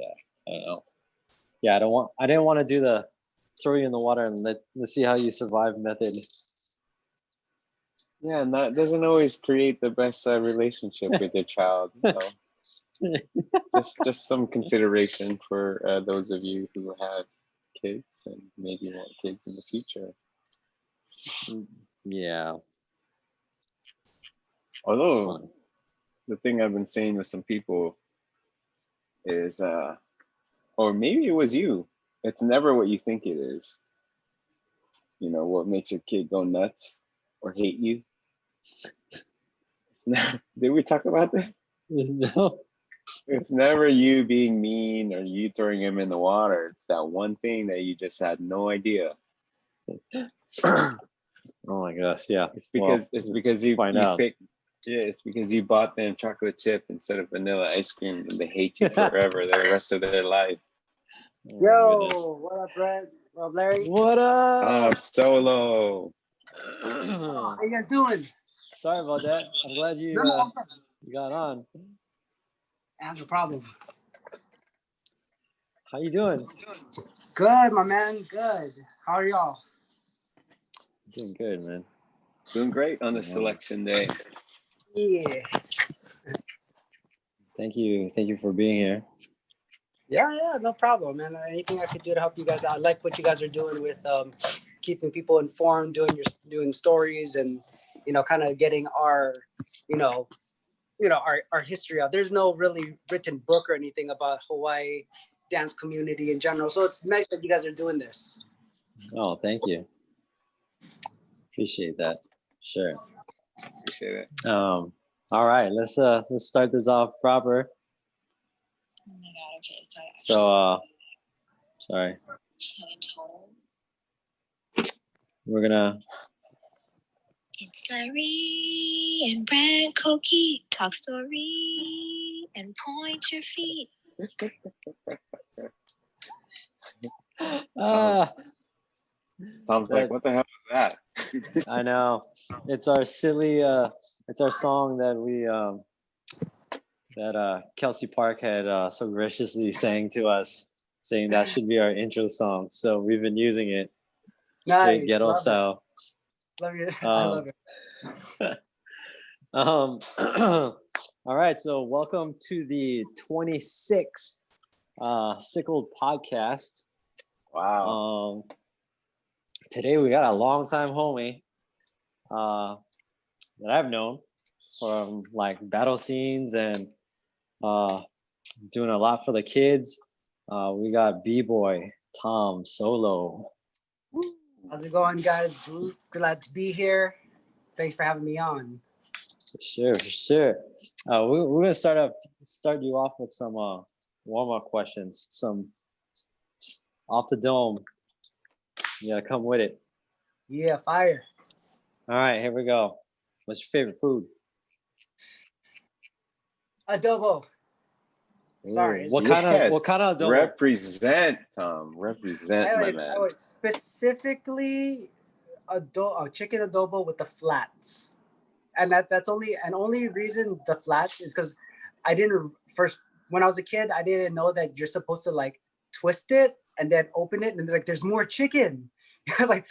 I don't know. Yeah, I didn't want to do the throw you in the water and let's see how you survive method. Yeah, and that doesn't always create the best relationship with your child. Just some consideration for those of you who have kids and maybe want kids in the future. Yeah. Although the thing I've been saying with some people is, or maybe it was you, it's never what you think it is. You know, what makes your kid go nuts or hate you? Did we talk about this? No. It's never you being mean or you throwing him in the water. It's that one thing that you just had no idea. Oh my gosh, yeah. It's because you picked. Yeah, it's because you bought them chocolate chip instead of vanilla ice cream, and they hate you forever the rest of their life. Yo, what up, Brett? What up, Larry? What up? Solo. How you guys doing? Sorry about that. I'm glad you got on. Yeah, no problem. How you doing? Good, my man. Good. How are y'all? Doing good, man. Doing great on the selection day. Yeah. Thank you for being here. Yeah, no problem, man. Anything I could do to help you guys out. I like what you guys are doing with keeping people informed, doing stories, and kind of getting our our history out. There's no really written book or anything about Hawaii dance community in general, so it's nice that you guys are doing this. Oh, thank you. Appreciate that. Sure. Appreciate it. All right, let's start this off proper. Oh my god, okay, sorry. Total. We're gonna. It's Larry and Brad Koki. Talk story and point your feet. Tom's like, what the hell was that? I know. It's our silly. It's our song that we that Kelsey Park had so graciously sang to us, saying that should be our intro song. So we've been using it. Straight Nice. ghetto style. Love it. I love it. All right, so welcome to the 26th Sickled podcast. Wow. Today we got a longtime homie that I've known from like battle scenes and doing a lot for the kids. We got BBoy Tom Solo. How's it going, guys? Glad to be here. Thanks for having me on. For sure. We're gonna start you off with some warm-up questions. Some just off the dome. You gotta come with it. Yeah, fire. All right, here we go. What's your favorite food? Adobo. Sorry. What kind of adobo? Represent, Tom. Represent, my man. Specifically, chicken adobo with the flats, and that's only reason the flats is because I didn't when I was a kid, I didn't know that you're supposed to like twist it and then open it, and there's more chicken.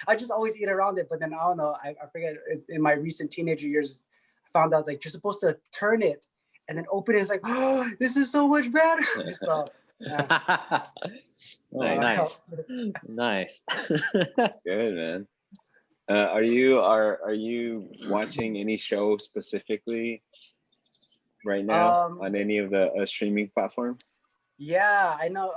I just always eat around it, but then I don't know. I forget in my recent teenager years, I found out like you're supposed to turn it and then open it. It's like, oh, this is so much better. So, yeah. Nice. Good, man. Are you watching any show specifically right now on any of the streaming platforms? Yeah, I know.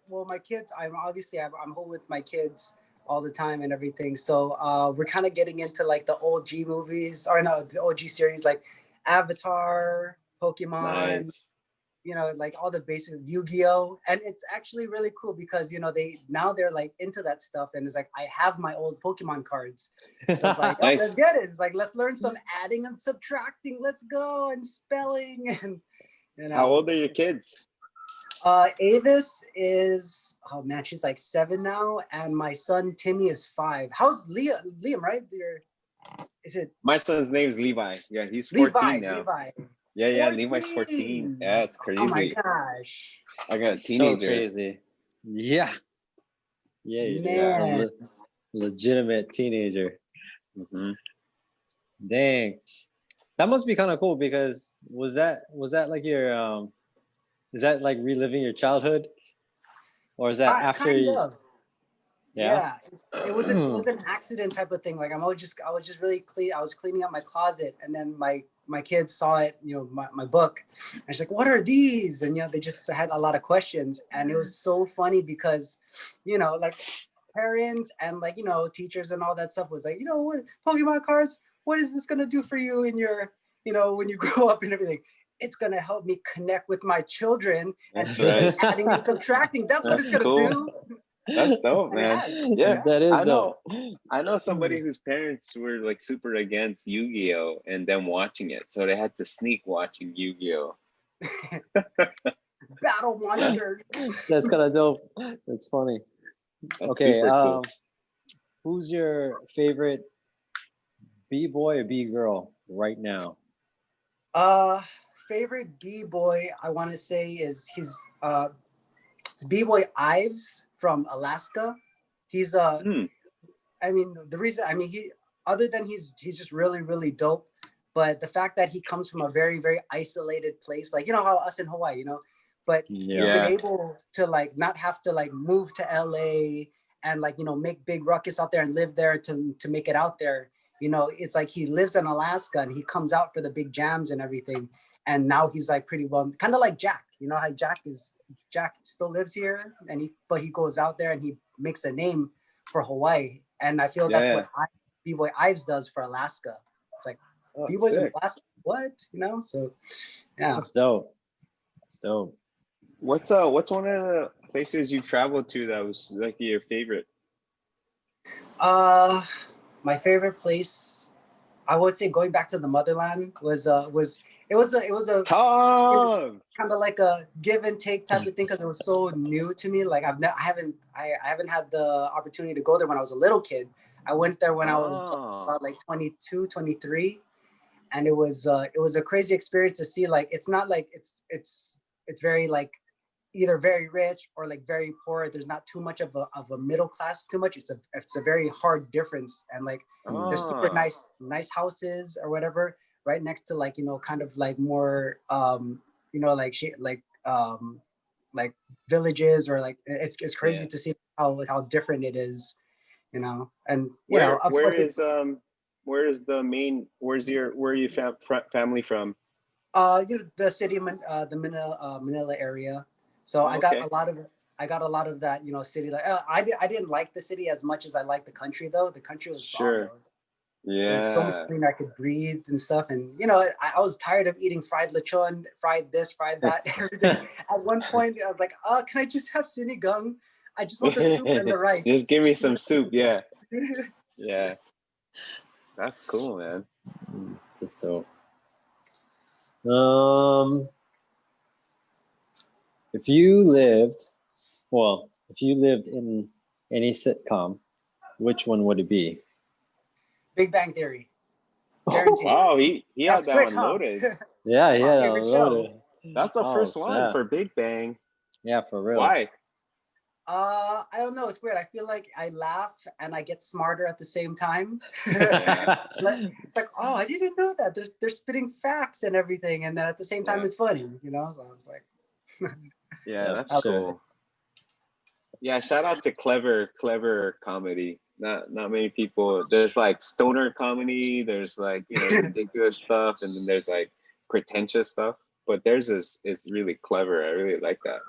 Well, my kids, I'm home with my kids all the time and everything. So we're kind of getting into like the OG movies, or no, the OG series like Avatar, Pokemon, nice. Like all the basic Yu-Gi-Oh! And it's actually really cool because, they're like into that stuff. And it's like, I have my old Pokemon cards. So it's like, nice. Let's get it. It's like, let's learn some adding and subtracting. Let's go. And spelling. And How old are your kids? Avis is, oh man, she's like 7 now. And my son, Timmy, is 5. How's Liam, right? Is it? My son's name is Levi. Yeah, he's 14 now. Levi. Yeah, Levi's 14. Yeah, it's crazy. Oh my gosh. I got a So teenager. crazy. Yeah. Yeah, you do. Man. Legitimate teenager. Mhm. Dang. That must be kind of cool because was that like your is that like reliving your childhood? Or is that after Kind you, of. yeah? It was an accident type of thing. Like I was just really clean. I was cleaning up my closet, and then my kids saw it. My book. And she's like, "What are these?" And they just had a lot of questions, and it was so funny because, like parents and like teachers and all that stuff was like, what Pokemon cards? What is this gonna do for you in your when you grow up and everything? It's gonna help me connect with my children and That's teach them right. adding and subtracting. That's what That's it's gonna cool. do. That's dope, And it man. has. Yeah, That is I know. dope. I know somebody whose parents were like super against Yu-Gi-Oh and them watching it, so they had to sneak watching Yu-Gi-Oh. Battle monster. That's kind of dope. That's funny. That's Okay, super cool. who's your favorite B-boy or B-girl right now? Favorite B-boy I want to say is it's B-boy Ives from Alaska. He's Hmm. I mean the reason he other than he's just really really dope, but the fact that he comes from a very very isolated place, like how us in Hawaii, but he's been Yeah. able to like not have to like move to LA and like make big ruckus out there and live there to make it out there. It's like he lives in Alaska and he comes out for the big jams and everything. And now he's like pretty well, kind of like Jack. How Jack still lives here, but he goes out there and he makes a name for Hawaii. And I feel that's Yeah. what B-boy Ives does for Alaska. It's like Oh, B-boys in sick. Alaska, what? So yeah. That's dope. That's dope. What's one of the places you've traveled to that was like your favorite? My favorite place, I would say, going back to the motherland was it was a Tom. kind of like a give and take type of thing because it was so new to me. Like I haven't had the opportunity to go there when I was a little kid. I went there when I was about like 22, 23, and it was a crazy experience to see. Like it's not like it's very like either very rich or like very poor. There's not too much of a middle class too much. It's a very hard difference. And like there's super nice houses or whatever right next to like kind of like more like villages, or like it's crazy to see how different it is, and of course where are you family from? the city, the Manila area. So I got a lot of that, city. Like I didn't like the city as much as I liked the country, though. The country was bomb, though. Yeah. It was so much cleaner. I could breathe and stuff. And I was tired of eating fried lechon, fried this, fried that, everything. At one point, I was like, can I just have sinigang? I just want the soup and the rice. Just give me some soup. Yeah. Yeah. That's cool, man. So, if you lived in any sitcom, which one would it be? Big Bang Theory. Guaranteed. Wow, he had that quick, one loaded. Yeah, That's my yeah, favorite loaded. That's the first one snap. for Big Bang. Yeah, for real. Why? I don't know. It's weird. I feel like I laugh and I get smarter at the same time. Yeah. It's like, oh, I didn't know that. They're spitting facts and everything, and then at the same time, it's funny. So I was like, yeah, that's cool. Yeah, shout out to clever comedy. Not many people. There's like stoner comedy. There's like ridiculous stuff, and then there's like pretentious stuff. But theirs is really clever. I really like that.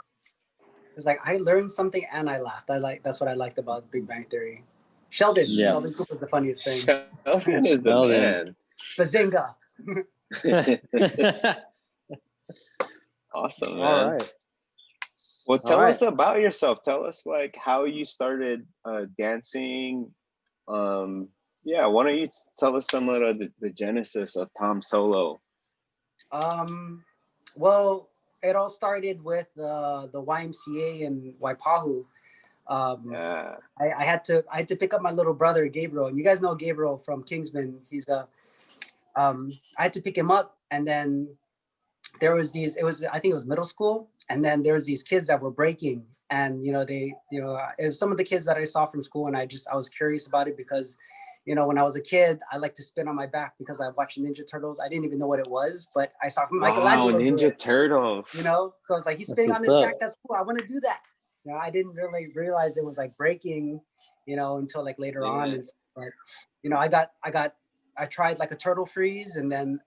It's like I learned something and I laughed. That's what I liked about Big Bang Theory. Sheldon Cooper's the funniest thing. Sheldon is the man. Bazinga. Awesome, man. All right. Well, tell us about yourself. Tell us like how you started dancing. Yeah, why don't you tell us some of the genesis of Tom Solo? Well, it all started with the YMCA in Waipahu. I had to pick up my little brother Gabriel, and you guys know Gabriel from Kingsman. He's I had to pick him up, and then there was these, I think it was middle school, and then there was these kids that were breaking, and it was some of the kids that I saw from school, and I was curious about it because, when I was a kid, I liked to spin on my back because I watched Ninja Turtles. I didn't even know what it was, but I saw Michelangelo do Ninja it, Turtles. so it's like he's spinning on his back. That's cool. I want to do that. I didn't really realize it was like breaking, until like later on. And but I tried like a turtle freeze, and then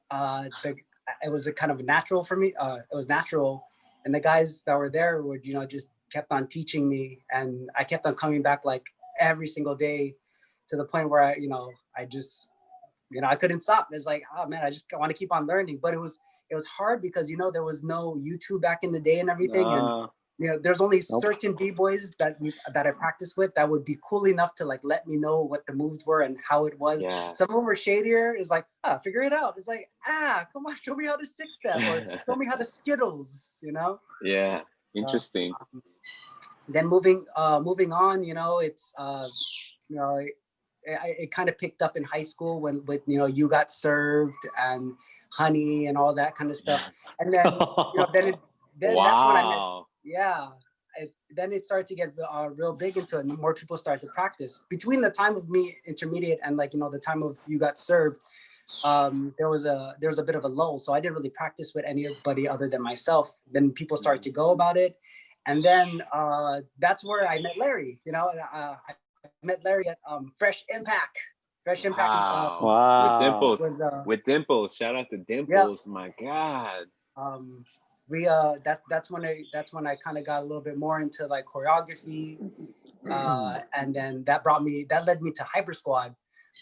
it was a kind of natural for me. It was natural, and the guys that were there would just kept on teaching me, and I kept on coming back like every single day, to the point where I just I couldn't stop. It's like, oh man, I just want to keep on learning. But it was hard because there was no YouTube back in the day and everything, and there's only certain b-boys that I practiced with that would be cool enough to like let me know what the moves were and how it was. Some of them were shadier. It's like, figure it out. It's like, come on, show me how to six step, or show me how to skittles. Yeah, interesting. Then moving on, it's it kind of picked up in high school with You Got Served and Honey and all that kind of stuff. And then that's when I met, then it started to get real big into it, and more people started to practice. Between the time of me intermediate and the time of You Got Served, there was a bit of a lull, so I didn't really practice with anybody other than myself. Then people started to go about it, and then that's where I met Larry. I met Larry at Fresh Impact. Wow. With Dimples. With Dimples. Shout out to Dimples. Yeah. My God. That's when I kind of got a little bit more into like choreography, and then that led me to Hypersquad,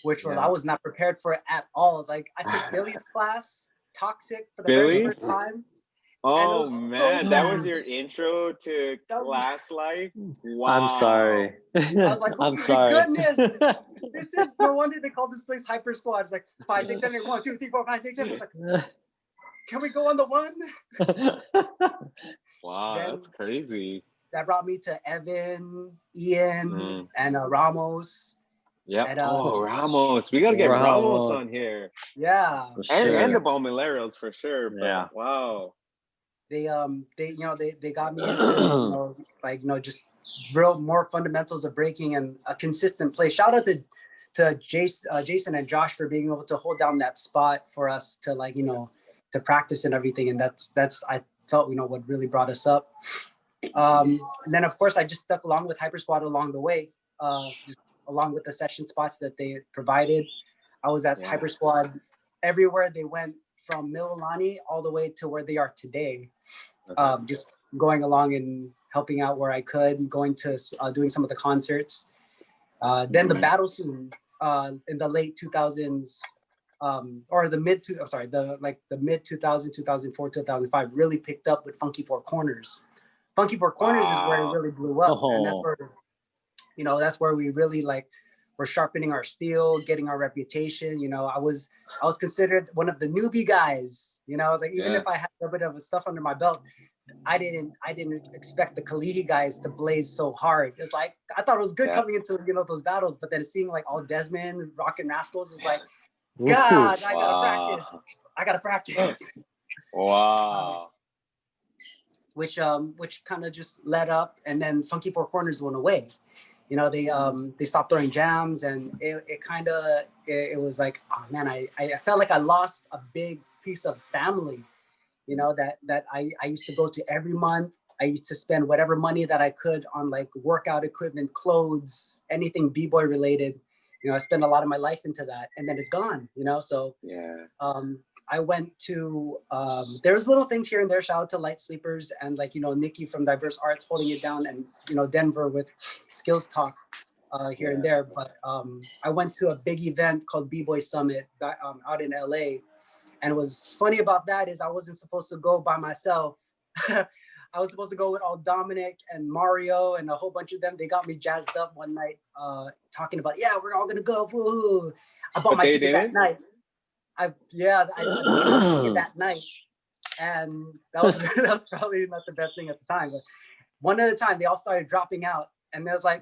which was I was not prepared for it at all. It's like I took Billy's class, Toxic, for the very first time. Oh man, that was your intro to class life? Wow. I'm sorry. I was like, oh my goodness. This is no wonder they call this place Hypersquad. It's like 5, 6, 7, 8, 1, 2, 3, 4, 5, 6, 7. It's like, can we go on the one? Wow, that's crazy. That brought me to Evan, Ian, and Ramos. Yeah. Ramos. We gotta get Ramos on here. Yeah. And the Balmileros for sure. But yeah. Wow. They got me into just more fundamentals of breaking and a consistent play. Shout out to Jason and Josh for being able to hold down that spot for us to to practice and everything. And that's I felt what really brought us up. And then of course I just stuck along with Hypersquad along the way, just along with the session spots that they provided. I was at Hypersquad everywhere they went, from Mililani all the way to where they are today. Just going along and helping out where I could, going to doing some of the concerts. Then the battle scene in the late 2000s, or the mid 2000, 2004, 2005 really picked up with Funky Four Corners. Funky Four Corners is where it really blew up, and that's where we really we're sharpening our steel, getting our reputation. I was considered one of the newbie guys. I was like, even if I had a bit of stuff under my belt, I didn't expect the Kalihi guys to blaze so hard. It's like, I thought it was good coming into those battles, but then seeing all Desmond, Rockin' Rascals is like, God, I gotta practice. Wow. Which kind of just led up, and then Funky Four Corners went away. They stopped throwing jams, and it was like, oh man, I felt like I lost a big piece of family, that I used to go to every month. I used to spend whatever money that I could on workout equipment, clothes, anything b-boy related. I spent a lot of my life into that, and then it's gone, so I went to, there's little things here and there. Shout out to Light Sleepers and Nikki from Diverse Arts holding it down, and Denver with Skills Talk here and there. But I went to a big event called BBoy Summit out in LA, and what's funny about that is I wasn't supposed to go by myself. I was supposed to go with all Dominic and Mario and a whole bunch of them. They got me jazzed up one night, talking about, we're all gonna go. Woo-hoo. I bought my ticket that night. I that night, and that was probably not the best thing at the time. But one at a time, they all started dropping out, and they was like,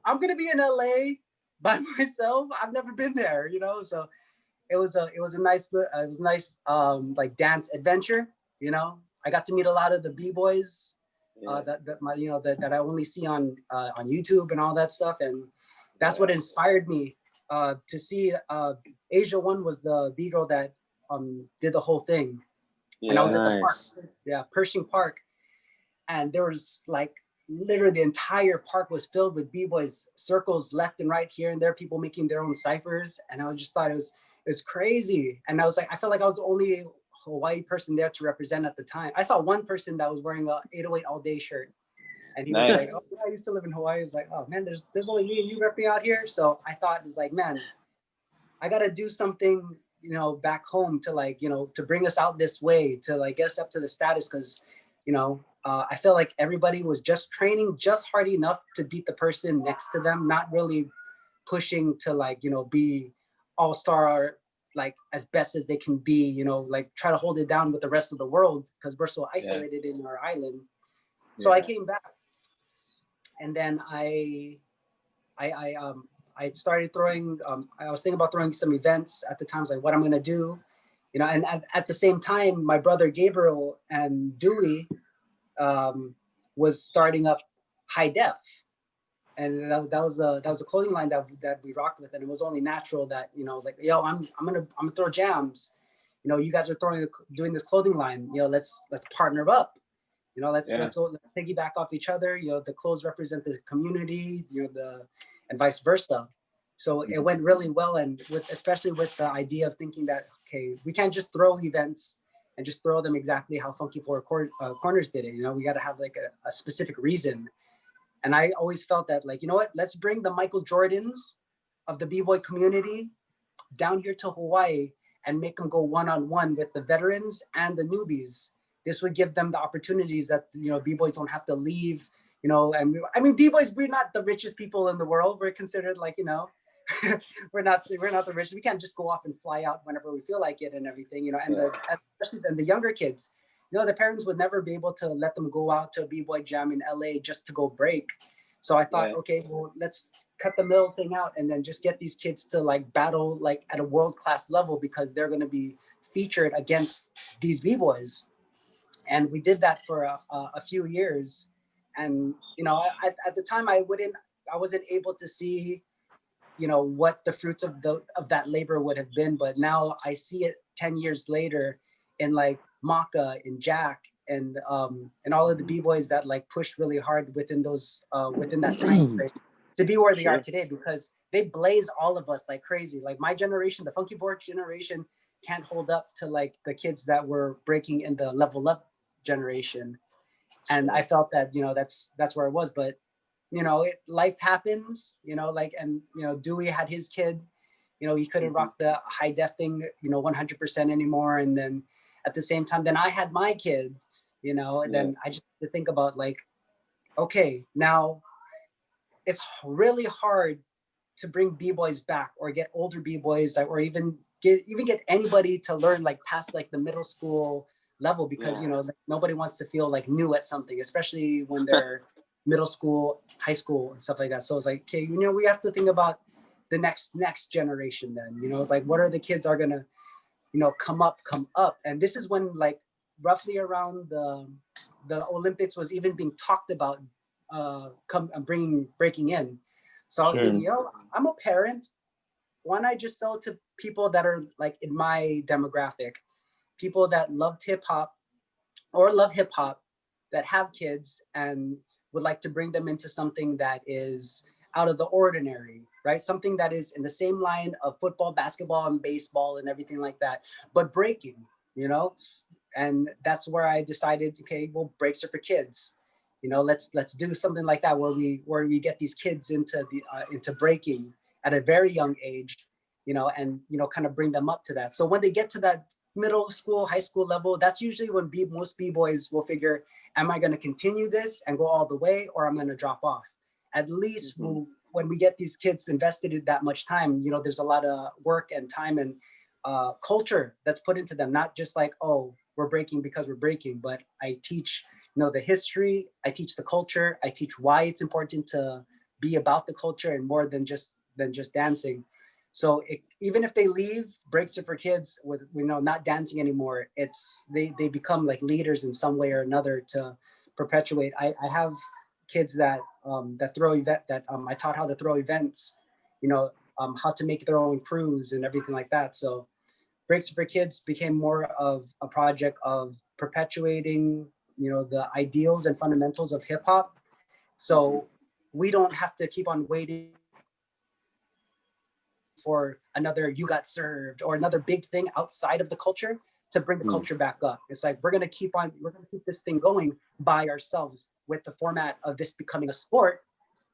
"I'm gonna be in LA by myself. I've never been there, So it was a nice dance adventure. You know, I got to meet a lot of the b-boys Yeah. that I only see on YouTube and all that stuff, and that's what inspired me to see. Asia One was the b-girl that did the whole thing, and I was at the park, Nice. Pershing Park, and there was like literally the entire park was filled with b-boys, circles left and right, here and there, people making their own ciphers, and I just thought it was crazy, and I was like, I felt like I was the only Hawaii person there to represent at the time. I saw one person that was wearing a 808 all day shirt, and he was like, "Oh, yeah, I used to live in Hawaii." I was like, "Oh man, there's only me and you repping out here." So I thought, it was like, man, I gotta do something, you know, back home to like, you know, to bring us out this way, to like get us up to the status, because, you know, I feel like everybody was just training just hard enough to beat the person next to them, not really pushing to like, you know, be all-star, like as best as they can be, you know, like try to hold it down with the rest of the world because we're so isolated in our island. So I came back, and then I started throwing. I was thinking about throwing some events at the time, like what I'm gonna do, you know. And at the same time, my brother Gabriel and Dewey was starting up High Def, and that was a clothing line that we rocked with, and it was only natural that, you know, like, yo, I'm gonna throw jams, you know, you guys are doing this clothing line, you know, let's partner up, you know, let's piggyback off each other, you know, the clothes represent the community, you know, and vice versa. So it went really well, and especially with the idea of thinking that, okay, we can't just throw events and just throw them exactly how Funky Four Corners did it. You know, we got to have like a specific reason. And I always felt that, like, you know what, let's bring the Michael Jordans of the b-boy community down here to Hawaii and make them go one-on-one with the veterans and the newbies. This would give them the opportunities that, you know, b-boys don't have to leave, you know. And I mean, b-boys, we're not the richest people in the world. We're considered like, you know, we're not the richest. We can't just go off and fly out whenever we feel like it and everything, you know. And especially the younger kids, you know, the parents would never be able to let them go out to a b-boy jam in LA just to go break. So I thought, okay, well, let's cut the middle thing out and then just get these kids to like battle like at a world-class level, because they're going to be featured against these b-boys. And we did that for a few years. And, you know, at the time I wasn't able to see, you know, what the fruits of that labor would have been. But now I see it 10 years later in like Maka and Jack and all of the b-boys that like pushed really hard within that time frame to be where they are today, because they blaze all of us like crazy. Like my generation, the Funky Board generation, can't hold up to like the kids that were breaking in the Level Up generation. And I felt that, you know, that's where I was. But, you know, life happens, you know, like, and, you know, Dewey had his kid, you know, he couldn't rock the High Def thing, you know, 100% anymore. And then at the same time, then I had my kid, you know, and then I just had to think about like, okay, now it's really hard to bring b-boys back or get older b-boys, or even get anybody to learn like past like the middle school level, because you know, like, nobody wants to feel like new at something, especially when they're middle school, high school and stuff like that. So it's like, okay, you know, we have to think about the next generation then, you know. It's like, what are the kids are gonna, you know, come up. And this is when like roughly around the Olympics was even being talked about breaking in. So I was thinking, you know, I'm a parent. Why not just sell to people that are like in my demographic, people that loved hip hop or love hip hop, that have kids and would like to bring them into something that is out of the ordinary, right? Something that is in the same line of football, basketball, and baseball and everything like that, but breaking, you know? And that's where I decided, okay, well, breaks are for kids. You know, let's do something like that where we get these kids into breaking at a very young age, you know, and, you know, kind of bring them up to that. So when they get to that middle school, high school level, that's usually when most b-boys will figure, am I going to continue this and go all the way, or I'm going to drop off? At least when we get these kids invested in that much time, you know, there's a lot of work and time and culture that's put into them, not just like, oh, we're breaking because we're breaking, but I teach, you know, the history, I teach the culture, I teach why it's important to be about the culture and more than just dancing. So even if they leave, breaks it for kids with, you know, not dancing anymore. It's they become like leaders in some way or another to perpetuate. I have kids that that throw event that I taught how to throw events, you know, how to make their own crews and everything like that. So Breaks for Kids became more of a project of perpetuating, you know, the ideals and fundamentals of hip hop. So we don't have to keep on waiting for another You Got Served or another big thing outside of the culture to bring the culture back up. It's like we're gonna keep this thing going by ourselves with the format of this becoming a sport,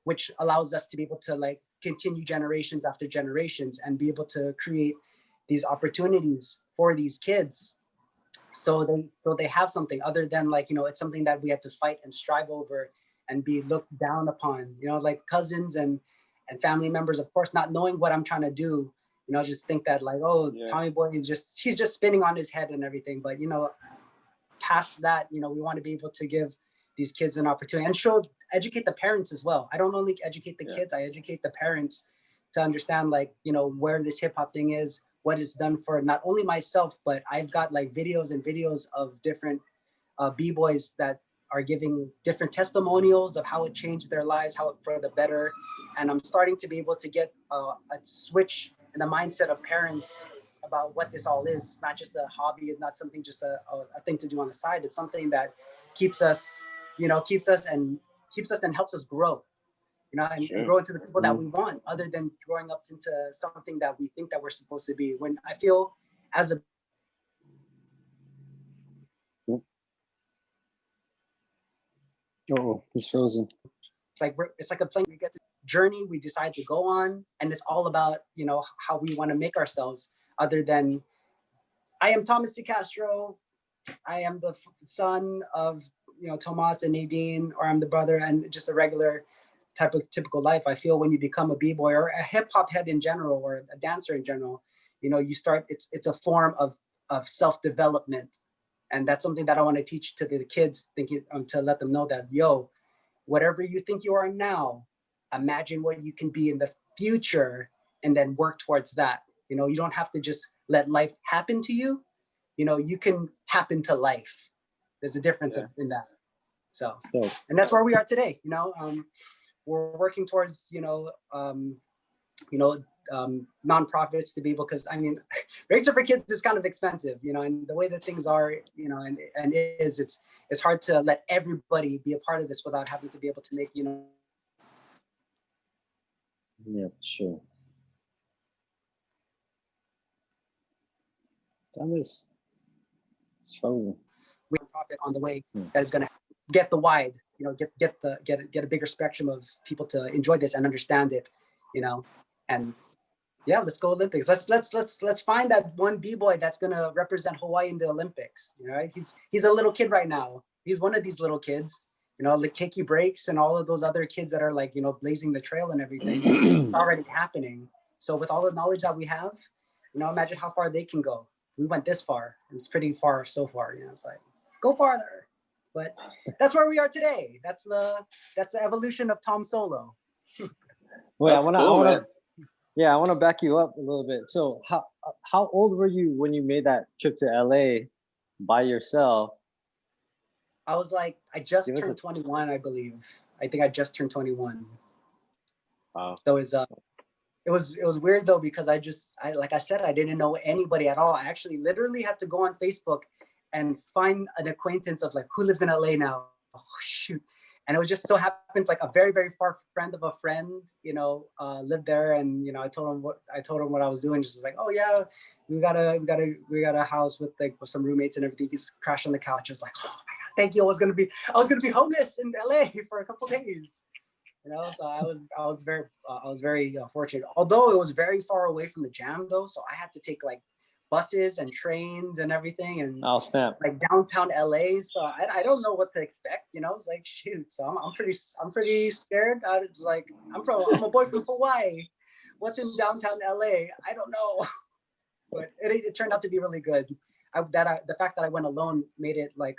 which allows us to be able to like continue generations after generations and be able to create these opportunities for these kids, so they have something other than like, you know, it's something that we have to fight and strive over and be looked down upon, you know, like cousins and family members, of course, not knowing what I'm trying to do, you know, just think that like, oh, Tommy Boy is he's just spinning on his head and everything. But, you know, past that, you know, we want to be able to give these kids an opportunity and educate the parents as well. I don't only educate the kids, I educate the parents to understand like, you know, where this hip hop thing is, what it's done for not only myself, but I've got like videos and videos of different b-boys that are giving different testimonials of how it changed their lives, how it for the better. And I'm starting to be able to get a switch in the mindset of parents about what this all is. It's not just a hobby. It's not something just a thing to do on the side. It's something that keeps us, you know, keeps us and helps us grow, you know, and grow into the people that we want, other than growing up into something that we think that we're supposed to be. When I feel as a he's frozen. like it's like a plane, we get the journey we decide to go on, and it's all about, you know, how we want to make ourselves, other than I am Thomas Castro, I am the son of, you know, Tomas and Nadine, or I'm the brother, and just a regular type of typical life. I feel when you become a b-boy or a hip-hop head in general, or a dancer in general, you know, you start, it's a form of self-development. And that's something that I want to teach to the kids, thinking to let them know that, yo, whatever you think you are now, imagine what you can be in the future and then work towards that. You know, you don't have to just let life happen to you. You know, you can happen to life. There's a difference in that. So, and that's where we are today. You know, we're working towards, nonprofits to be able, because I mean, Racer for Kids is kind of expensive, you know, and the way that things are, you know, and it's hard to let everybody be a part of this without having to be able to make, you know. Yeah, sure. Thomas, it's frozen. We have a profit on the way that is going to get the wide, you know, get a bigger spectrum of people to enjoy this and understand it, you know, and yeah, let's go Olympics. Let's find that one b-boy that's gonna represent Hawaii in the Olympics. You know, right? He's a little kid right now. He's one of these little kids. You know, like Kiki Breaks and all of those other kids that are like, you know, blazing the trail and everything. It's already happening. So with all the knowledge that we have, you know, imagine how far they can go. We went this far. It's pretty far so far. You know, it's like go farther. But that's where we are today. That's the evolution of Tom Solo. Wait, I want to back you up a little bit. So how old were you when you made that trip to LA by yourself? I was like, I just turned 21, I believe. I think I just turned 21. Wow. So it was weird though, because I like I said, I didn't know anybody at all. I actually literally had to go on Facebook and find an acquaintance of like, who lives in LA now? Oh, shoot. And it was just so happens like a very, very far friend of a friend, you know, lived there. And, you know, I told him what I was doing. Just like, oh yeah, we got a house with like with some roommates and everything. He's crashed on the couch. I was like, oh my God, thank you. I was gonna be homeless in LA for a couple of days. You know, so I was very fortunate. Although it was very far away from the jam though, so I had to take like buses and trains and everything, and like downtown LA. So I don't know what to expect, you know. It's like shoot. So I'm pretty scared. I'm a boy from Hawaii. What's in downtown LA? I don't know. But it turned out to be really good. The fact that I went alone made it like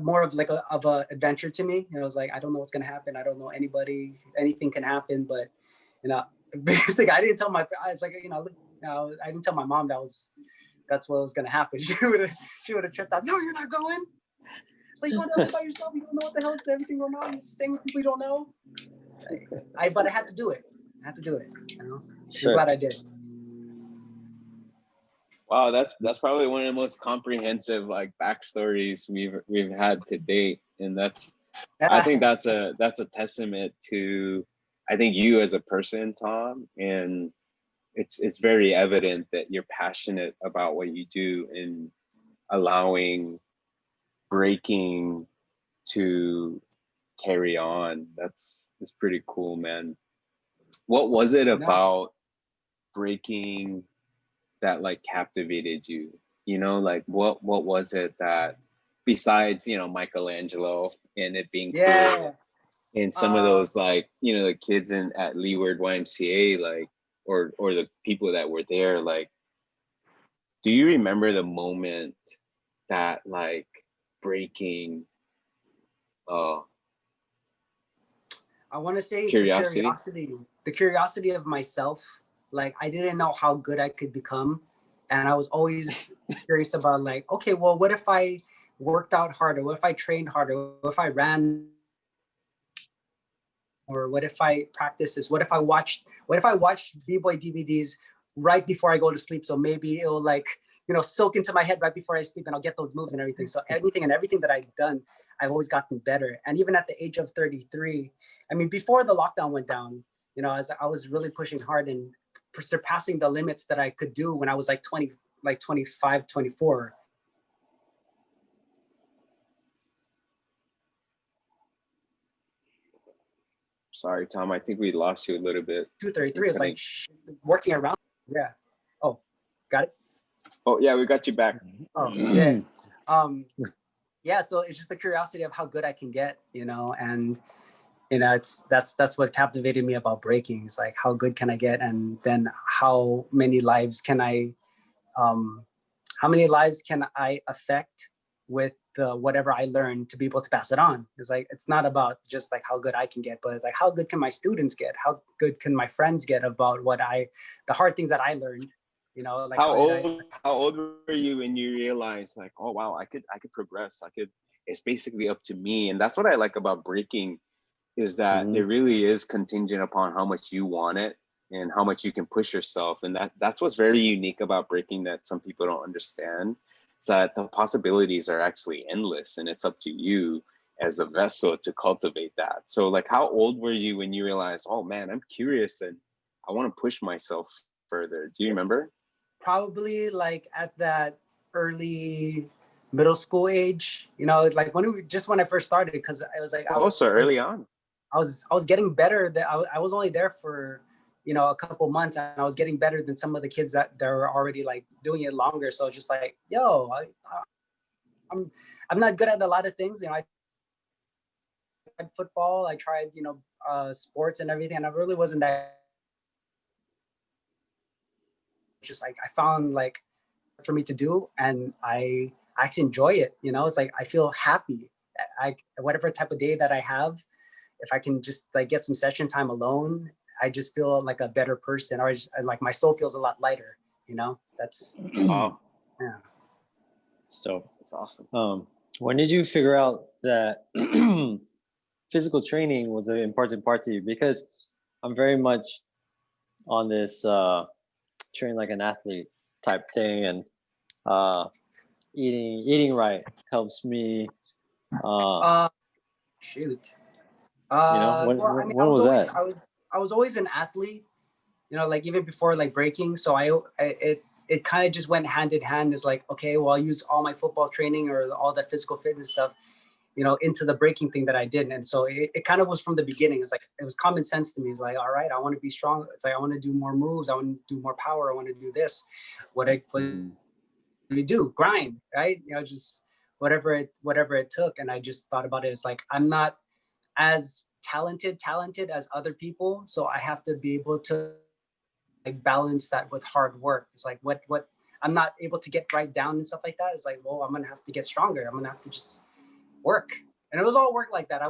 more of like a adventure to me. You know, it was like I don't know what's gonna happen. I don't know anybody. Anything can happen, but you know, basically, I didn't tell my. I was like, I didn't tell my mom that's what was gonna happen. She would have tripped out. No, you're not going. It's like, you want to live by yourself. You don't know what the hell is everything going on. You're staying with people you don't know. But I had to do it. I had to do it. You know. Sure. I'm glad I did. Wow, that's probably one of the most comprehensive like backstories we've had to date, and I think that's a testament to I think you as a person, Tom, and it's very evident that you're passionate about what you do and allowing breaking to carry on. That's pretty cool, man. What was it about breaking that like captivated you? You know, like what was it that besides, you know, Michelangelo and it being cool and some of those like, you know, the kids at Leeward YMCA, like or the people that were there, like do you remember the moment that like breaking I want to say it's curiosity? the curiosity of myself. Like I didn't know how good I could become. And I was always curious about like, okay, well, what if I worked out harder? What if I trained harder? What if I ran? Or what if I practiced this? What if I watched B-boy DVDs right before I go to sleep? So maybe it'll like, soak into my head right before I sleep and I'll get those moves and everything. So everything that I've done, I've always gotten better. And even at the age of 33, I mean, before the lockdown went down, as I was really pushing hard and surpassing the limits that I could do when I was like 20, like 25, 24. Sorry, Tom, I think we lost you a little bit. 233 is like working around. Yeah. Oh, got it? Oh, yeah, we got you back. Oh, yeah. Yeah, so it's just the curiosity of how good I can get, and that's what captivated me about breaking. It's like, how good can I get? And then how many lives can I affect with whatever I learned to be able to pass it on? It's like, it's not about just like how good I can get, but it's like, how good can my students get? How good can my friends get about the hard things that I learned? Like how old were you when you realized like, oh wow, I could progress. It's basically up to me. And that's what I like about breaking, is that it really is contingent upon how much you want it and how much you can push yourself. And that's what's very unique about breaking that some people don't understand. Is that the possibilities are actually endless, and it's up to you as a vessel to cultivate that. So like, how old were you when you realized, oh man, I'm curious and I want to push myself further? Do you remember? Probably like at that early middle school age, like when I first started, because I was like, so early on. I was getting better. That I was only there for a couple months, and I was getting better than some of the kids that were already like doing it longer. So just like, yo, I'm not good at a lot of things. I tried football, I tried sports and everything, and I really wasn't that. Just like I found like for me to do, and I actually enjoy it. It's like I feel happy. Whatever type of day that I have, if I can just like get some session time alone, I just feel like a better person, or like my soul feels a lot lighter. That's wow. Yeah. So that's awesome. When did you figure out that physical training was an important part to you? Because I'm very much on this train like an athlete type thing, and eating right helps me. Shoot. When was that? I was always an athlete, like even before like breaking. So it kind of just went hand in hand. It's like, okay, well, I'll use all my football training or all that physical fitness stuff, into the breaking thing that I did. And so it kind of was from the beginning. It's like, it was common sense to me. It's like, all right, I want to be strong. It's like, I want to do more moves. I want to do more power. I want to do this. What we do, grind, right? Just whatever it took. And I just thought about it. It's like, I'm not as talented as other people. So I have to be able to like balance that with hard work. It's like, what I'm not able to get right down and stuff like that. It's like, well, I'm going to have to get stronger. I'm going to have to just work. And it was all work like that.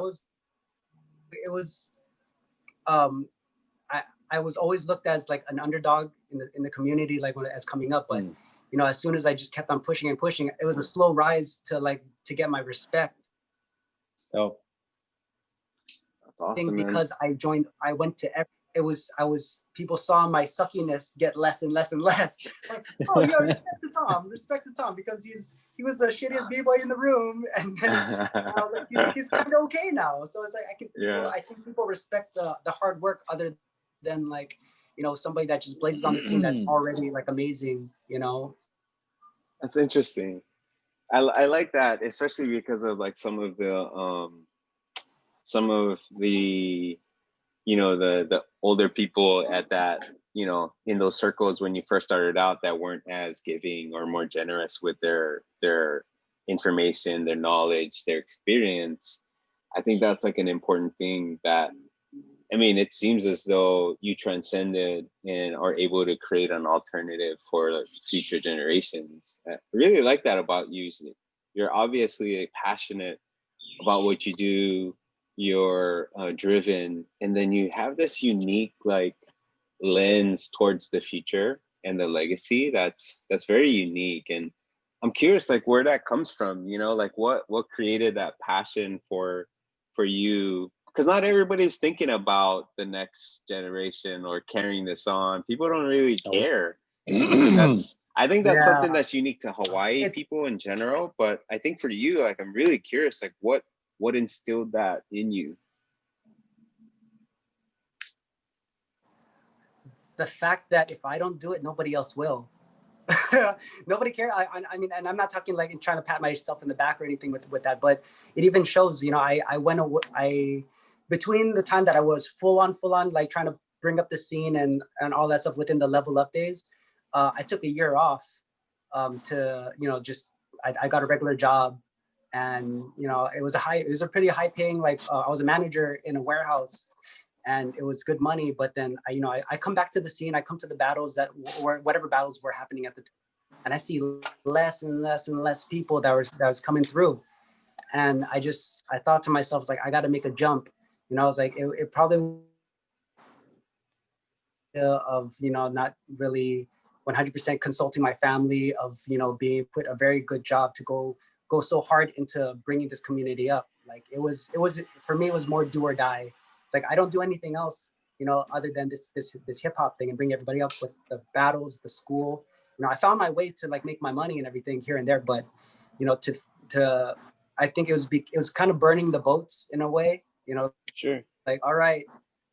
I was always looked as like an underdog in the community, like as coming up. But you know, as soon as I just kept on pushing and pushing, it was a slow rise to get my respect. So That's awesome, man. Because I went to people saw my suckiness get less and less and less. Like, oh, yo, respect to Tom, because he was the shittiest b-boy in the room, and then I was like, he's kind of okay now. So it's like I think people respect the hard work other than like, you know, somebody that just blazes on the scene that's already like amazing, you know. That's interesting. I like that, especially because of like some of the you know, the older people at that, you know, in those circles when you first started out that weren't as giving or more generous with their information, their knowledge, their experience. I think that's like an important thing that, I mean, it seems as though you transcended and are able to create an alternative for future generations. I really like that about you. You're obviously passionate about what you do. You're driven, and then you have this unique like lens towards the future and the legacy that's very unique. And I'm curious, like, where that comes from, you know, like what created that passion for you, because not everybody's thinking about the next generation or carrying this on. People don't really care. I think that's something that's unique to Hawaii people in general, but I think for you, like, I'm really curious, like what instilled that in you? The fact that if I don't do it, nobody else will. Nobody cares. I mean, and I'm not talking like in trying to pat myself in the back or anything with that, but it even shows, you know, I between the time that I was full on like trying to bring up the scene and all that stuff within the level up days, I took a year off to, you know, just I got a regular job. And you know, it was a pretty high paying, like I was a manager in a warehouse, and it was good money. But then I come back to the scene, I come to the battles whatever battles were happening at the time, and I see less and less and less people that was coming through. And I thought to myself, like, I got to make a jump. You know, I was like, it probably of, you know, not really 100% consulting my family, of, you know, being put a very good job to go so hard into bringing this community up. Like it was for me, it was more do or die. It's like, I don't do anything else, you know, other than this hip hop thing, and bring everybody up with the battles, the school. You know, I found my way to like make my money and everything here and there, but you know, to I think it was kind of burning the boats in a way, you know. Sure. Like, all right,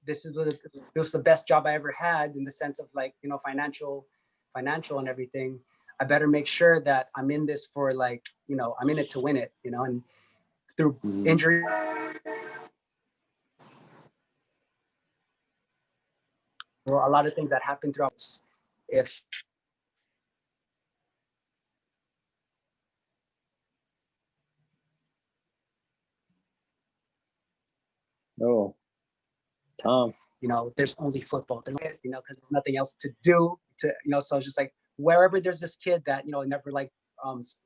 this was the best job I ever had, in the sense of like, you know, financial and everything. I better make sure that I'm in this for, like, you know, I'm in it to win it, you know. And through injury, a lot of things that happen throughout. If Tom, you know, there's only football, you know, because there's nothing else to do, to, you know. So it's just like, wherever there's this kid that, you know, never like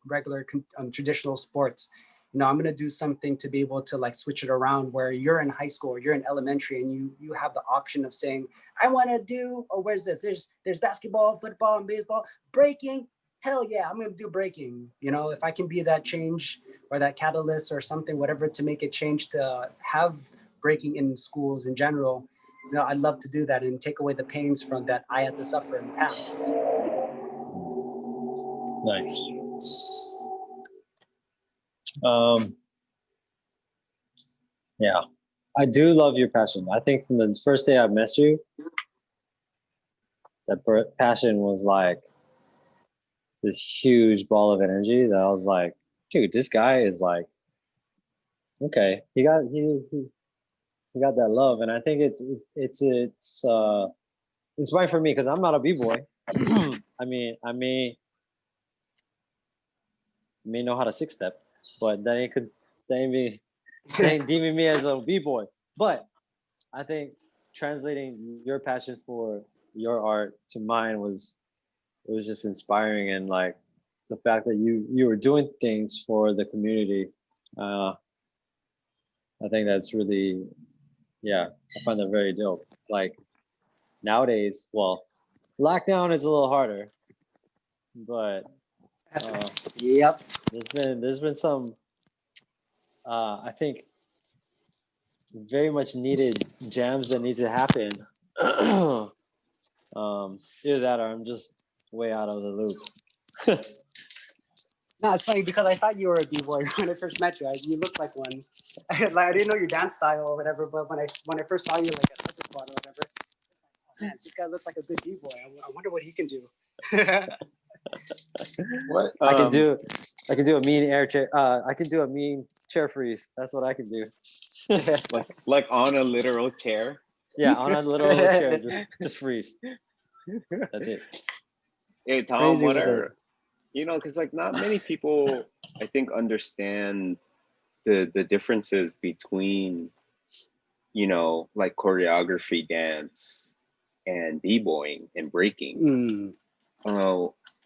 regular traditional sports, you know, I'm gonna do something to be able to like switch it around, where you're in high school or you're in elementary, and you have the option of saying, I want to do, oh, where's this? There's basketball, football, and baseball, breaking. Hell yeah, I'm gonna do breaking. You know, if I can be that change or that catalyst or something, whatever, to make it change, to have breaking in schools in general, you know, I'd love to do that and take away the pains from that I had to suffer in the past. Nice. Yeah, I do love your passion. I think from the first day I met you, that passion was like this huge ball of energy that I was like, dude, this guy is like, okay, he got that love. And I think it's inspiring for me, because I'm not a b-boy. I mean, I may know how to six step, but that ain't deeming me as a b-boy. But I think translating your passion for your art to mine was just inspiring. And like the fact that you were doing things for the community, I think that's really, yeah, I find that very dope. Like, nowadays, well, lockdown is a little harder, but Yep. there's been some I think very much needed jams that need to happen. Either that or I'm just way out of the loop. No, it's funny because I thought you were a b-boy when I first met you. You looked like one. Like, I didn't know your dance style or whatever, but when I first saw you like at Hypersquad or whatever, oh, man, this guy looks like a good b-boy. I wonder what he can do. What? I can do a mean air chair. I can do a mean chair freeze. That's what I can do. like on a literal chair? Yeah, on a little chair, just freeze. That's it. Hey Tom, Crazy what with are it. you know? Because like not many people, I think, understand the differences between, you know, like choreography dance and b-boying and breaking.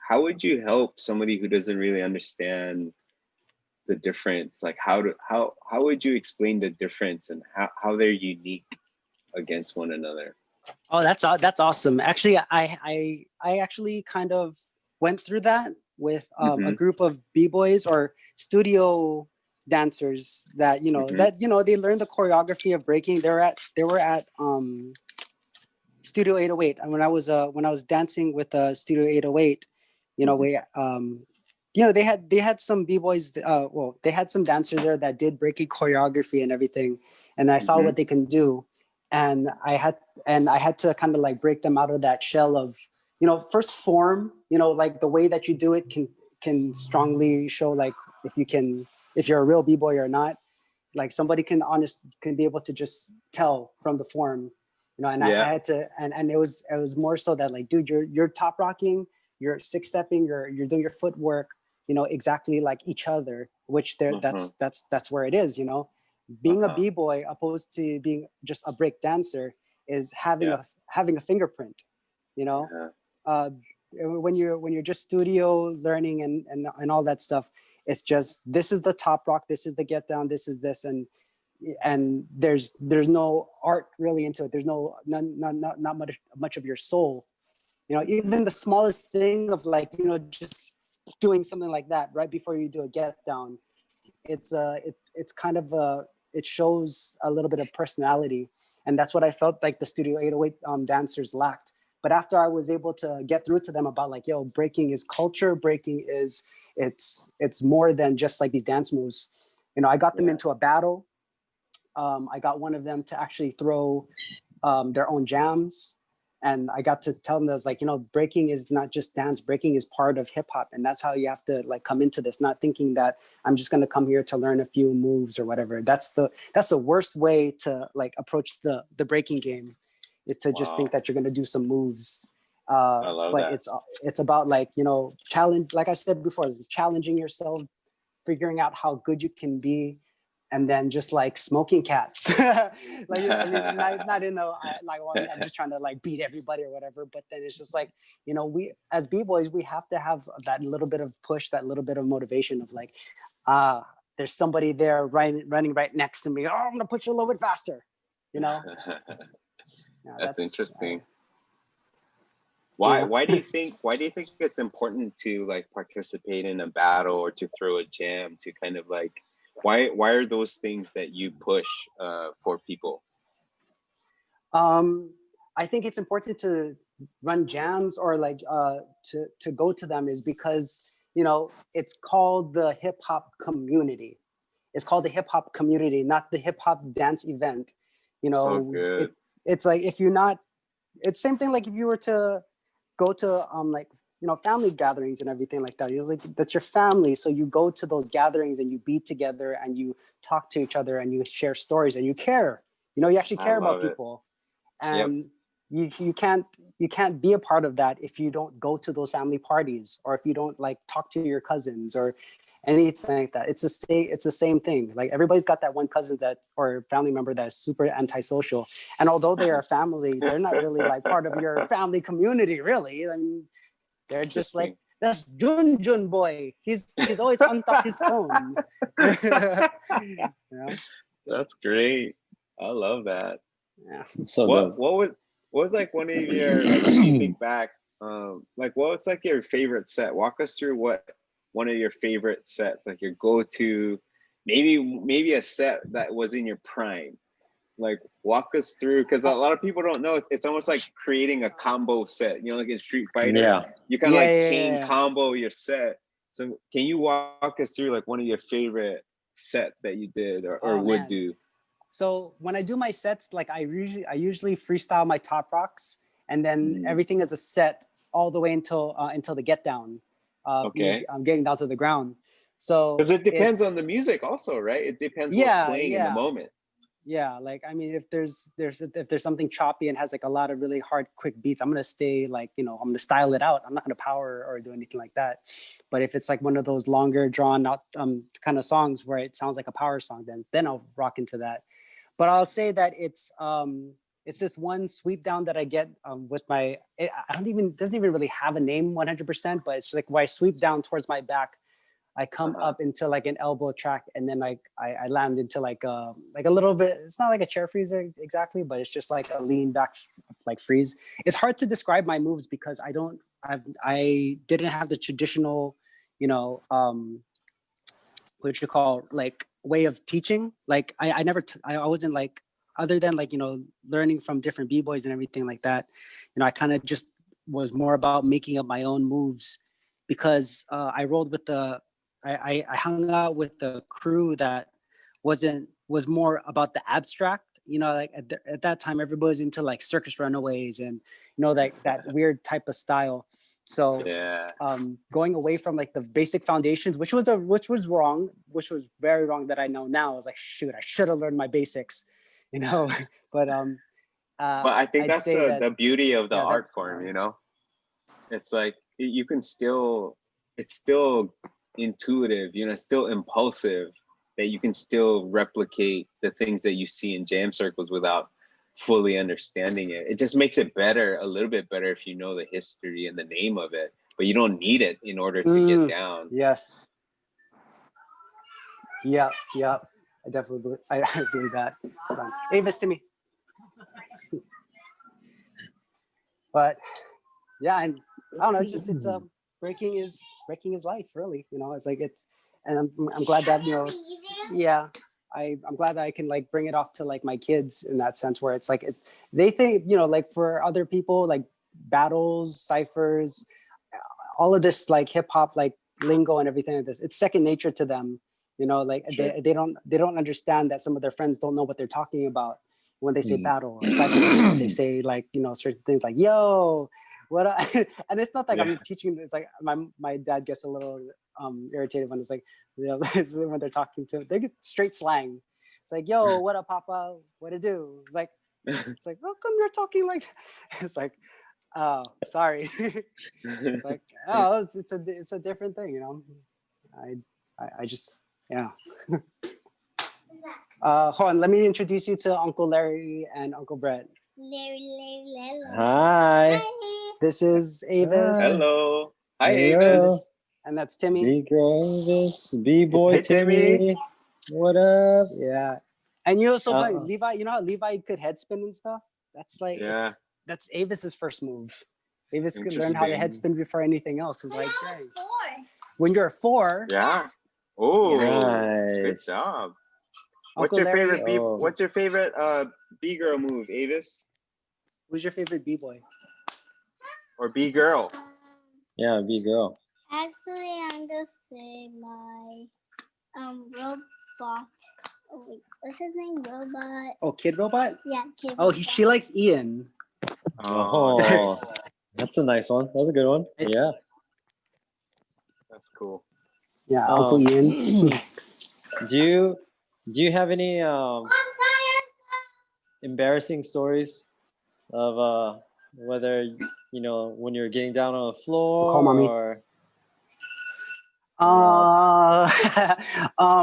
How would you help somebody who doesn't really understand the difference? Like how would you explain the difference and how they're unique against one another? Oh, that's awesome. Actually, I actually kind of went through that with a group of b-boys or studio dancers that they learned the choreography of breaking. They were at Studio 808, and when I was dancing with Studio 808, they had some b-boys. They had some dancers there that did breaking choreography and everything, and I saw what they can do, and I had to kind of like break them out of that shell of first form. Like the way that you do it can strongly show like if you're a real b-boy or not. Like somebody can be able to just tell from the form. I had to, and it was more so that like, dude, you're top rocking, you're six stepping, you're doing your footwork, exactly like each other, which that's where it is, being a b-boy opposed to being just a break dancer is having a fingerprint, when you're just studio learning and all that stuff, it's just, this is the top rock, this is the get down, this is this, and there's no art really into it. There's not much of your soul, even the smallest thing of like, just doing something like that right before you do a get down. It's kind of it shows a little bit of personality. And that's what I felt like the Studio 808 dancers lacked. But after I was able to get through to them about like, yo, breaking is culture, breaking is, it's more than just like these dance moves. I got them into a battle. I got one of them to actually throw their own jams. And I got to tell them, I was like, breaking is not just dance, breaking is part of hip hop. And that's how you have to like come into this, not thinking that I'm just going to come here to learn a few moves or whatever. That's the worst way to like approach the breaking game, is to just think that you're going to do some moves. I love but that. it's about like, challenge, like I said before, it's challenging yourself, figuring out how good you can be, and then just like smoking cats. Like, not in a like, well, I'm just trying to like beat everybody or whatever, but then it's just like, we as b-boys, we have to have that little bit of push, that little bit of motivation of like, there's somebody there running right next to me. Oh, I'm gonna push you a little bit faster, That's interesting. Why do you think it's important to like participate in a battle or to throw a jam, to kind of like, why are those things that you push for people? I think it's important to run jams or like to go to them is because it's called the hip hop community. It's called the hip hop community, not the hip hop dance event. So good. It's like, if you're not, it's same thing like if you were to go to like family gatherings and everything like that. You're like, that's your family, so you go to those gatherings and you be together and you talk to each other and you share stories and you care. You actually care about people, and you can't be a part of that if you don't go to those family parties, or if you don't like talk to your cousins or anything like that. It's the same thing. Like, everybody's got that one cousin or family member that's super antisocial, and although they are family, they're not really like part of your family community, really. I mean, they're just like, that's Jun boy. He's always on top his phone. That's great. I love that. Yeah. So what what was like one of your, like, if you think back, like what's like your favorite set? Walk us through what one of your favorite sets, like your go-to, maybe a set that was in your prime. Like walk us through, because a lot of people don't know. It's almost like creating a combo set. You know, like in Street Fighter, Yeah. you kind of Yeah, like yeah, chain yeah. combo your set. So can you walk us through like one of your favorite sets that you did or Oh, would man. do? So when I do my sets, like I usually freestyle my top rocks, and then everything is a set all the way until the get down. Okay. I'm getting down to the ground. So Because it depends it's- on the music also, right? It depends what's Yeah, playing in the moment. yeah. Like I mean, if there's something choppy and has like a lot of really hard, quick beats, I'm gonna stay like, you know, I'm gonna style it out. I'm not gonna power or do anything like that. But if it's like one of those longer, drawn out kind of songs where it sounds like a power song, then I'll rock into that. But I'll say that it's this one sweep down that I get with my, doesn't even really have a name 100%, but it's like where I sweep down towards my back, I come up into like an elbow track, and then like I land into like a little bit. It's not like a chair freezer exactly, but it's just like a lean back like freeze. It's hard to describe my moves because I didn't have the traditional, you know, what you call like way of teaching. Like I wasn't like, other than like, you know, learning from different b-boys and everything like that, you know, I kind of just was more about making up my own moves, because I rolled with I hung out with the crew that was more about the abstract, you know, like at that time everybody's into like Circus Runaways and, you know, that weird type of style. So Yeah. Going away from like the basic foundations, which was wrong, which was very wrong that I know now. I was like, shoot, I should have learned my basics, you know. But I think I'd that's say that, the beauty of the yeah, art form, you know. It's like you can still, it's still intuitive, you know, it's still impulsive, that you can still replicate the things that you see in jam circles without fully understanding it. It just makes it better, a little bit better, if you know the history and the name of it, but you don't need it in order to get down. Yes. Yeah. I definitely I believe that. Hold on. Avis to me. But yeah, and I don't know. It's just breaking is life, really. You know, it's like and I'm glad that, you know, yeah. I'm glad that I can like bring it off to like my kids in that sense, where it's like they think, you know, like for other people, like battles, ciphers, all of this like hip hop like lingo and everything like this, it's second nature to them. You know, like Sure. they don't understand that some of their friends don't know what they're talking about when they say battle or cipher. They say like, you know, certain things like yo, what and it's not like I'm teaching. It's like my dad gets a little irritated when it's like, you know, when they're talking to, they get straight slang. It's like, yo, what up, Papa? What it do? It's like how come you're talking like it's like, oh, sorry. It's like, oh, it's a different thing, you know. I just, yeah. Hold on, let me introduce you to Uncle Larry and Uncle Brett. Hi. This is Avis. Hello. Hi, Hello. Avis. And that's Timmy. Big girl Avis, B-boy Hey, Timmy. Timmy. What up? Yeah. And you know, so funny, Levi, you know how Levi could headspin and stuff? That's like, that's Avis's first move. Avis could learn how to headspin before anything else. It's like, dang. When you're 4. Yeah. Oh, Nice. good job. Uncle Larry, What's your favorite B girl move, Avis? Who's your favorite B-boy? Or B girl? Yeah, B-girl. Actually, I'm gonna say my robot. Oh, wait, what's his name? Robot. Oh, Kid Robot? Yeah, Kid. Oh, she likes Ian. Oh, that's a nice one. That's a good one. Yeah. That's cool. Yeah, Uncle Ian. Do you have any embarrassing stories of whether, you know, when you're getting down on the floor Call mommy. or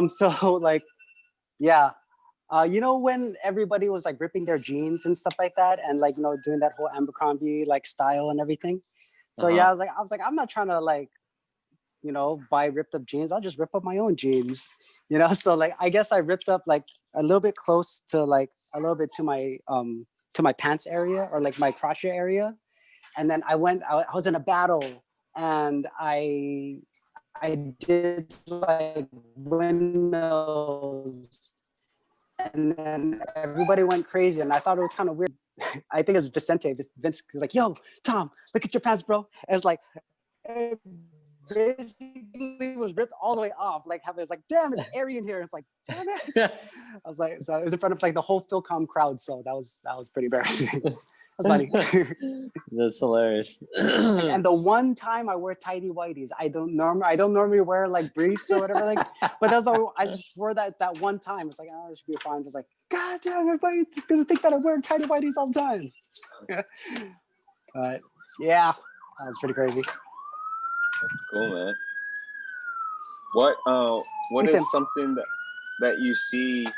So like, yeah. You know, when everybody was like ripping their jeans and stuff like that, and like, you know, doing that whole Abercrombie like style and everything. So yeah, I was like, I'm not trying to like, you know, buy ripped up jeans. I'll just rip up my own jeans, you know? So like, I guess I ripped up like a little bit close to like a little bit to my to my pants area or like my crotch area. And then I was in a battle and I did like windmills and then everybody went crazy and I thought it was kind of weird. I think it was Vicente. Vince was like, yo, Tom, look at your pants, bro. And it's like, it basically was ripped all the way off. Like, it was like, damn, it's airy in here. It's like, damn it. I was like, so it was in front of like the whole Philcom crowd. So that was pretty embarrassing. That's funny. That's hilarious. And the one time I wear tidy whities, I don't normally wear like briefs or whatever, like, but that's all I just wore that one time. It's like, oh, it should be fine. It's like, God damn, everybody's gonna think that I wear tidy whities all the time. But yeah, that was pretty crazy. That's cool, man. What Thanks, is Tim. something that you see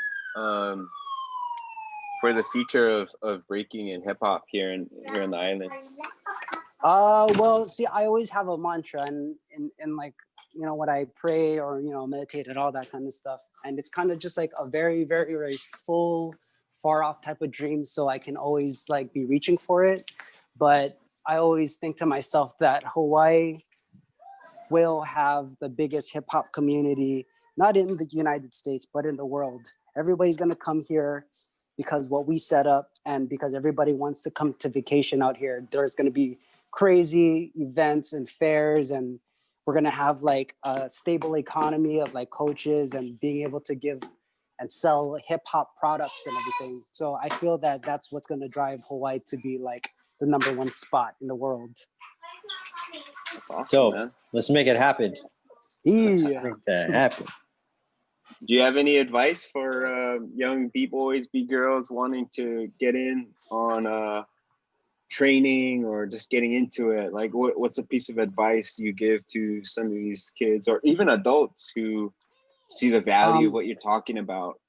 for the future of breaking and hip hop here in the islands? Well, see, I always have a mantra and like, you know, when I pray or, you know, meditate and all that kind of stuff. And it's kind of just like a very, very, very full, far off type of dream. So I can always like be reaching for it. But I always think to myself that Hawaii will have the biggest hip hop community, not in the United States, but in the world. Everybody's gonna come here because what we set up and because everybody wants to come to vacation out here. There's gonna be crazy events and fairs, and we're gonna have like a stable economy of like coaches and being able to give and sell hip hop products and everything. So I feel that that's what's gonna drive Hawaii to be like the #1 spot in the world. That's awesome, So man. let's make it happen. Let's Yeah. make that happen. Do you have any advice for young B-boys, B-girls wanting to get in on training or just getting into it? Like, what's a piece of advice you give to some of these kids or even adults who see the value of what you're talking about?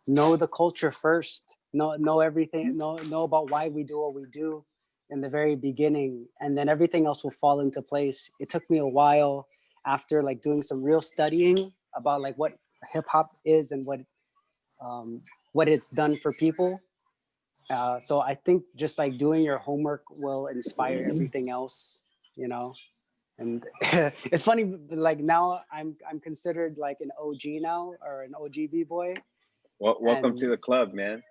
Know the culture first. Know everything. Know about why we do what we do in the very beginning, and then everything else will fall into place. It took me a while after like doing some real studying about like what hip hop is and what it's done for people. So I think just like doing your homework will inspire everything else, you know. And it's funny, like now I'm considered like an OG now, or an OG B-boy. Well, welcome And- to the club, man.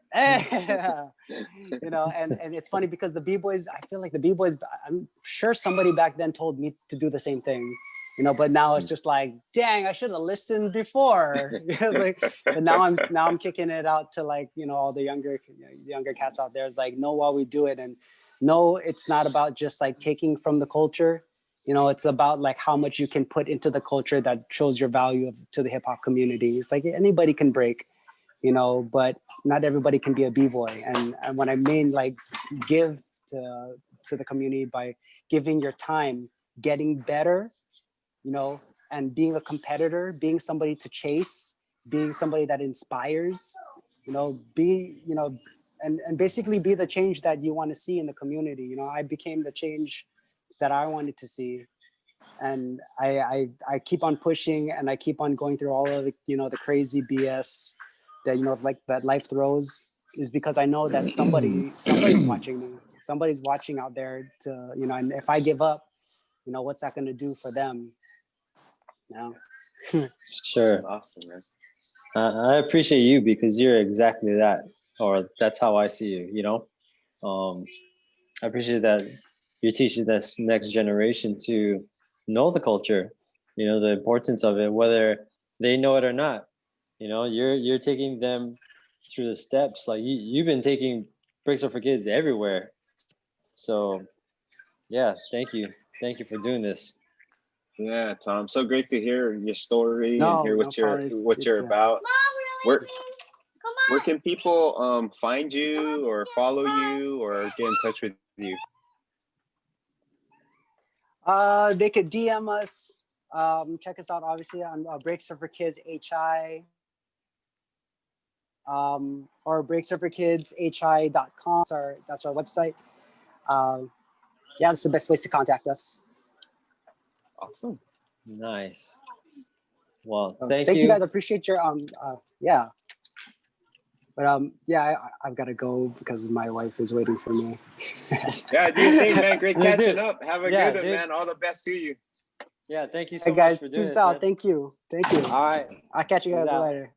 You know, and it's funny because the B-boys, I feel like the B-boys, I'm sure somebody back then told me to do the same thing, you know, but now it's just like, dang, I should have listened before. It's like, but now I'm kicking it out to like, you know, all the younger cats out there. It's like, know why we do it, and no, it's not about just like taking from the culture. You know, it's about like how much you can put into the culture that shows your value to the hip hop community. It's like anybody can break, you know, but not everybody can be a B-boy. And when I mean like give to the community by giving your time, getting better, you know, and being a competitor, being somebody to chase, being somebody that inspires, you know, and basically be the change that you want to see in the community. You know, I became the change that I wanted to see. And I keep on pushing, and I keep on going through all of the, you know, the crazy BS that, you know, like that life throws, is because I know that somebody's watching me. Somebody's watching out there to, you know, and if I give up, you know, what's that going to do for them? No. Sure. That's awesome, man. I appreciate you because you're exactly that, or that's how I see you, you know? I appreciate that you're teaching this next generation to know the culture, you know, the importance of it, whether they know it or not. You know, you're taking them through the steps. Like you've been taking Breaks Up for Kids everywhere. So yeah, thank you. Thank you for doing this. Yeah, Tom. So great to hear your story No, and hear no what you're problem. about. Where can people find you or follow you or get in touch with you? They could DM us. Check us out, obviously, on Breaks Up for Kids HI, or breaksupforkidshi.com. That's our website. Yeah, that's the best ways to contact us. Awesome. Nice. Well, Thank you guys. I appreciate your yeah. But yeah, I've got to go because my wife is waiting for me. Yeah, do you think, man? Great Yeah, catching dude. up. Have a Yeah, good one, dude. man. All the best to you. Yeah, thank you so Hey guys, much for doing peace this. out. Man. Thank you. Thank you. All right. I'll catch you Peace guys out. later.